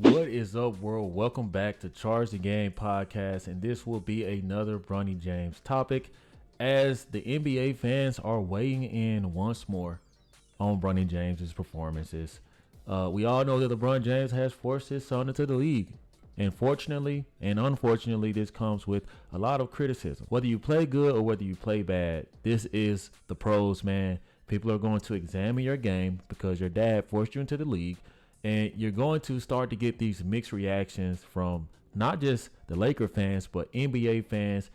What is up, world? Welcome back to Charge the Game podcast, and this will be another Bronny James topic as the NBA fans are weighing in once more on Bronny James's performances. We all know that LeBron James has forced his son into the league. And fortunately and unfortunately, this comes with a lot of criticism. Whether you play good or whether you play bad, this is the pros, man. People are going to examine your game because your dad forced you into the league. And you're going to start to get these mixed reactions from not just the Laker fans, but NBA fans,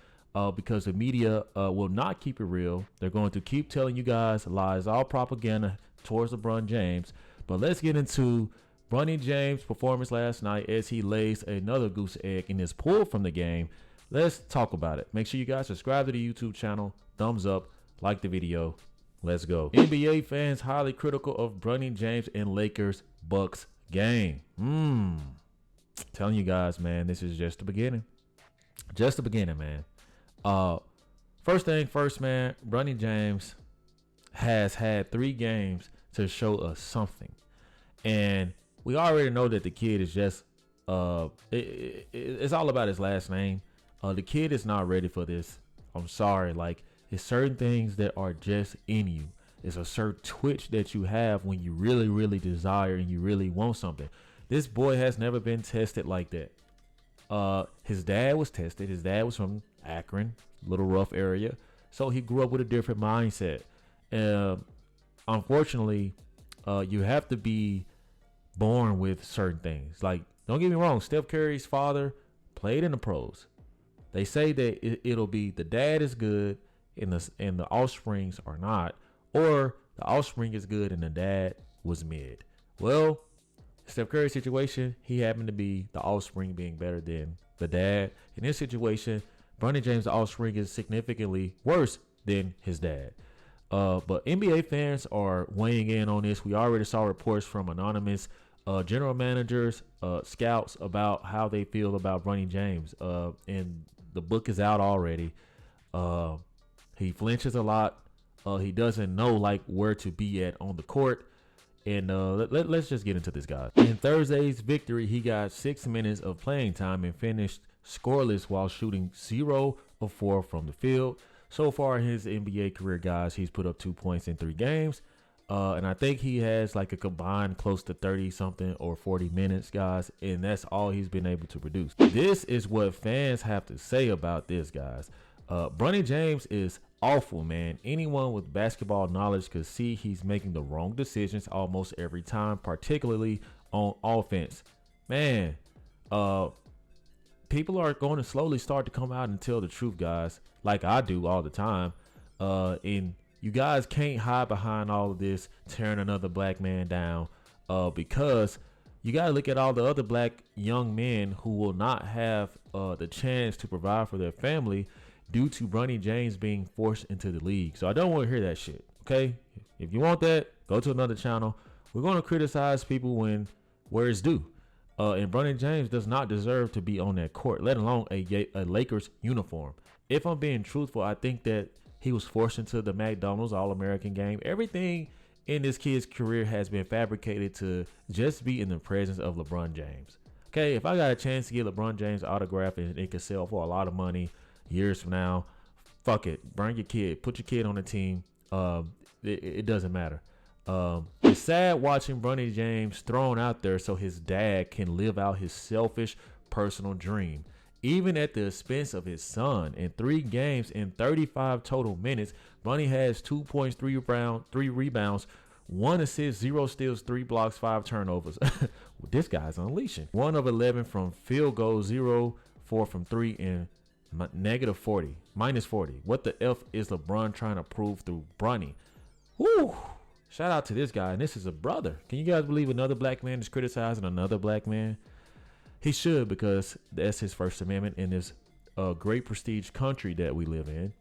because the media will not keep it real. They're going to keep telling you guys lies, all propaganda towards LeBron James. But let's get into Bronny James' performance last night as he lays another goose egg in his pull from the game. Let's talk about it. Make sure you guys subscribe to the YouTube channel, thumbs up, like the video. Let's go. NBA fans highly critical of Bronny James and Lakers Bucks game. Telling you guys, man, this is just the beginning. Just the beginning, man. First thing first, man, Bronny James has had 3 games to show us something. And we already know that the kid is just it's all about his last name. The kid is not ready for this. I'm sorry. Like, it's certain things that are just in you. It's a certain twitch that you have when you really, really desire and you really want something. This boy has never been tested like that. His dad was tested. His dad was from Akron, little rough area. So he grew up with a different mindset. Unfortunately, you have to be born with certain things. Like, don't get me wrong, Steph Curry's father played in the pros. They say that it'll be the dad is good and the offsprings are not, or the offspring is good and the dad was mid. Well, Steph Curry's situation, he happened to be the offspring being better than the dad. In this situation, Bronny James' offspring is significantly worse than his dad. But NBA fans are weighing in on this. We already saw reports from anonymous general managers, scouts about how they feel about Bronny James. And the book is out already. He flinches a lot. He doesn't know where to be at on the court. And let's just get into this, guy. In Thursday's victory, he got 6 minutes of playing time and finished scoreless while shooting 0 of 4 from the field. So far in his NBA career, guys, he's put up 2 points in 3 games. And I think he has a combined close to 30 something or 40 minutes, guys. And that's all he's been able to produce. This is what fans have to say about this, guys. Bronny James is awful, man. Anyone with basketball knowledge could see he's making the wrong decisions almost every time, particularly on offense. Man, people are going to slowly start to come out and tell the truth, guys, like I do all the time. And you guys can't hide behind all of this tearing another black man down, because you got to look at all the other black young men who will not have the chance to provide for their family due to Bronny James being forced into the league. So I don't want to hear that shit, okay? If you want that, go to another channel. We're going to criticize people where it's due. And Bronny James does not deserve to be on that court, let alone a Lakers uniform. If I'm being truthful, I think that he was forced into the McDonald's All-American game. Everything in this kid's career has been fabricated to just be in the presence of LeBron James. Okay, if I got a chance to get LeBron James autograph and it could sell for a lot of money years from now, fuck it. Bring your kid. Put your kid on the team. It doesn't matter. It's sad watching Bronny James thrown out there so his dad can live out his selfish personal dream, even at the expense of his son. In 3 games in 35 total minutes, Bronny has 2 points, 3 rebounds, 1 assist, 0 steals, 3 blocks, 5 turnovers. This guy's unleashing. 1 of 11 from field goal, 0 4 from 3, and minus 40. What the F is LeBron trying to prove through Bronny? Woo! Shout out to this guy, and this is a brother. Can you guys believe another black man is criticizing another black man? He should, because that's his First Amendment in this great prestige country that we live in.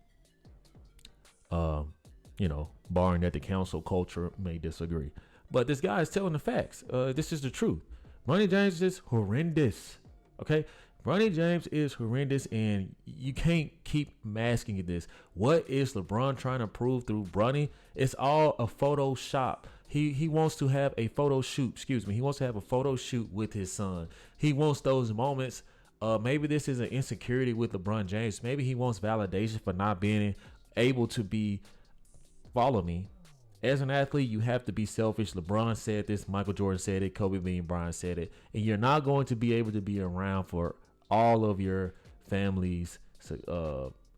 Barring that the council culture may disagree. But this guy is telling the facts. This is the truth. Bronny James is horrendous. Okay? Bronny James is horrendous, and you can't keep masking this. What is LeBron trying to prove through Bronny? It's all a Photoshop. He wants to have a photo shoot. Excuse me. He wants to have a photo shoot with his son. He wants those moments. Maybe this is an insecurity with LeBron James. Maybe he wants validation for not being able to be. Follow me. As an athlete, you have to be selfish. LeBron said this. Michael Jordan said it. Kobe Bean Bryant said it. And you're not going to be able to be around for all of your family's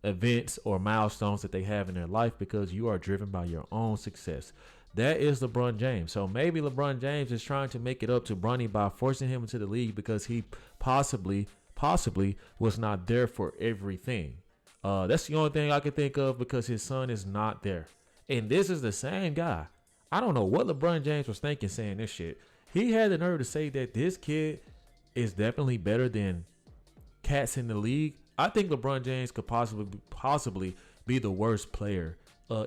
events or milestones that they have in their life because you are driven by your own success. That is LeBron James. So maybe LeBron James is trying to make it up to Bronny by forcing him into the league because he possibly was not there for everything. That's the only thing I can think of because his son is not there. And this is the same guy. I don't know what LeBron James was thinking saying this shit. He had the nerve to say that this kid is definitely better than cats in the league. I think LeBron James could possibly be the worst player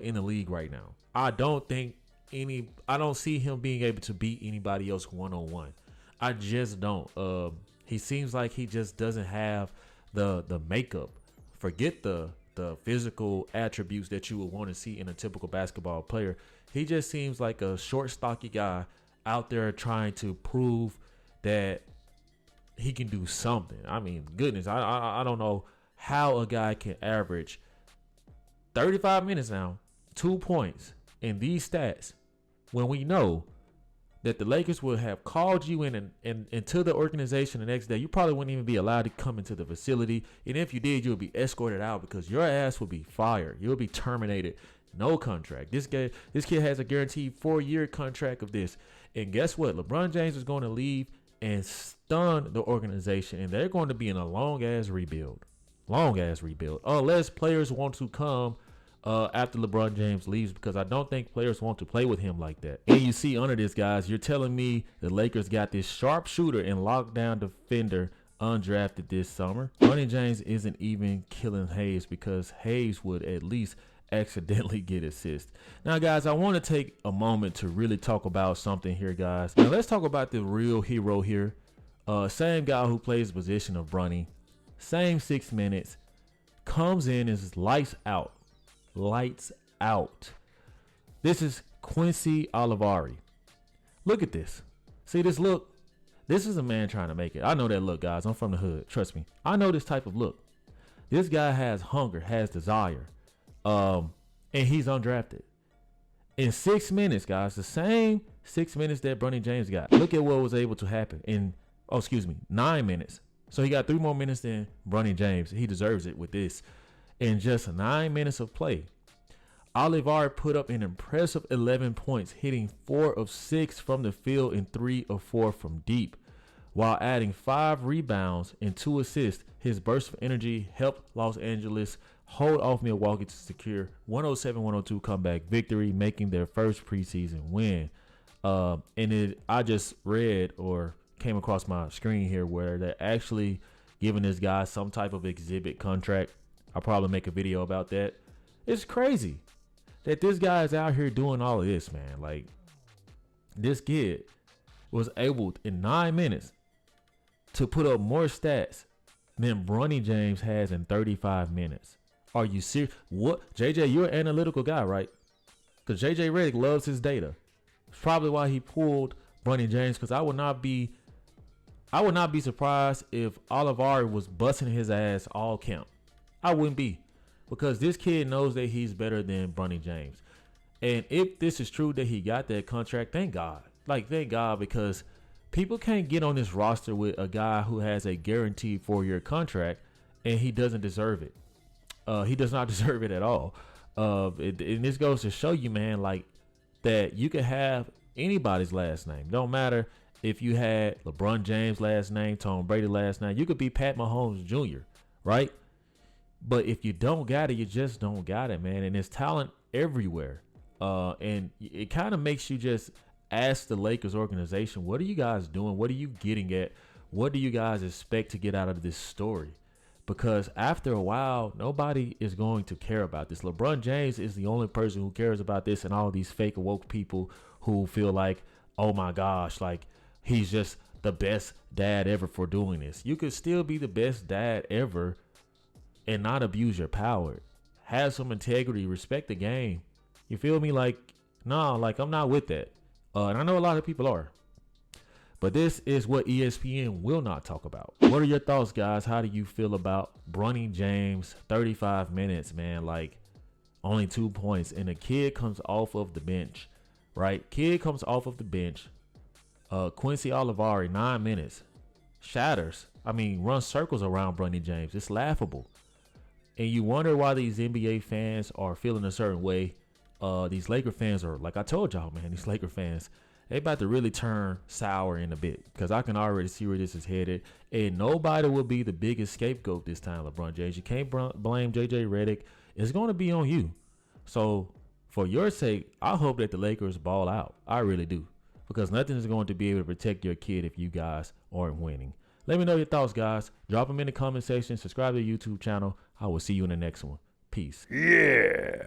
in the league right now. I don't see him being able to beat anybody else one-on-one. I just don't. He seems like he just doesn't have the makeup. Forget the physical attributes that you would want to see in a typical basketball player. He just seems like a short, stocky guy out there trying to prove that he can do something. I mean, goodness, I don't know how a guy can average 35 minutes now, 2 points in these stats when we know that the Lakers would have called you in and into the organization the next day. You probably wouldn't even be allowed to come into the facility. And if you did, you would be escorted out because your ass would be fired. You'll be terminated. No contract. This kid has a guaranteed 4-year contract of this. And guess what? LeBron James is going to leave and stun the organization. And they're going to be in a long-ass rebuild. Long-ass rebuild. Unless players want to come after LeBron James leaves, because I don't think players want to play with him like that. And you see under this, guys, you're telling me the Lakers got this sharpshooter and lockdown defender undrafted this summer. Bronny James isn't even killing Hayes because Hayes would at least accidentally get assists. Now, guys, I want to take a moment to really talk about something here, guys. Now, let's talk about the real hero here. Same guy who plays the position of Bronny. Same 6 minutes. Comes in as lights out. Lights out. This is Quincy Olivari. Look at this. See this look? This is a man trying to make it. I know that look, guys. I'm from the hood. Trust me. I know this type of look. This guy has hunger, has desire. And he's undrafted. In 6 minutes, guys, the same 6 minutes that Bronny James got. Look at what was able to happen in 9 minutes. So he got 3 more minutes than Bronny James. He deserves it with this. In just 9 minutes of play, Olivari put up an impressive 11 points, hitting 4 of 6 from the field and 3 of 4 from deep, while adding 5 rebounds and 2 assists. His burst of energy helped Los Angeles hold off Milwaukee to secure 107-102 comeback victory, making their first preseason win. I just read or came across my screen here where they're actually giving this guy some type of exhibit contract. I'll probably make a video about that. It's crazy that this guy is out here doing all of this, man. Like, this kid was able in 9 minutes to put up more stats than Bronny James has in 35 minutes. Are you serious? What? JJ, you're an analytical guy, right? Because JJ Redick loves his data. It's probably why he pulled Bronny James, because I would not be surprised if Olivari was busting his ass all camp. I wouldn't be, because this kid knows that he's better than Bronny James. And if this is true that he got that contract, thank God. Like, thank God, because people can't get on this roster with a guy who has a guaranteed 4-year contract and he doesn't deserve it. He does not deserve it at all. And this goes to show you, man, like, that you can have anybody's last name. Don't matter if you had LeBron James last name, Tom Brady last name. You could be Pat Mahomes Jr., right? But if you don't got it, you just don't got it, man. And there's talent everywhere. And it kind of makes you just ask the Lakers organization, what are you guys doing? What are you getting at? What do you guys expect to get out of this story? Because after a while, nobody is going to care about this. LeBron James is the only person who cares about this, and all these fake woke people who feel like, oh my gosh, like, he's just the best dad ever for doing this. You could still be the best dad ever and not abuse your power. Have some integrity, respect the game. You feel me? Like, nah, like I'm not with that. And I know a lot of people are. But this is what ESPN will not talk about. What are your thoughts, guys? How do you feel about Bronny James? 35 minutes, man. Like, only 2 points. And the kid comes off of the bench, right? Kid comes off of the bench. Quincy Olivari, 9 minutes. Shatters. I mean, runs circles around Bronny James. It's laughable. And you wonder why these NBA fans are feeling a certain way. These Laker fans are, like I told y'all, man, these Laker fans, they about to really turn sour in a bit, because I can already see where this is headed. And nobody will be the biggest scapegoat this time, LeBron James. You can't blame JJ Redick. It's going to be on you. So for your sake, I hope that the Lakers ball out. I really do, because nothing is going to be able to protect your kid if you guys aren't winning. Let me know your thoughts, guys. Drop them in the comment section. Subscribe to the YouTube channel. I will see you in the next one. Peace. Yeah.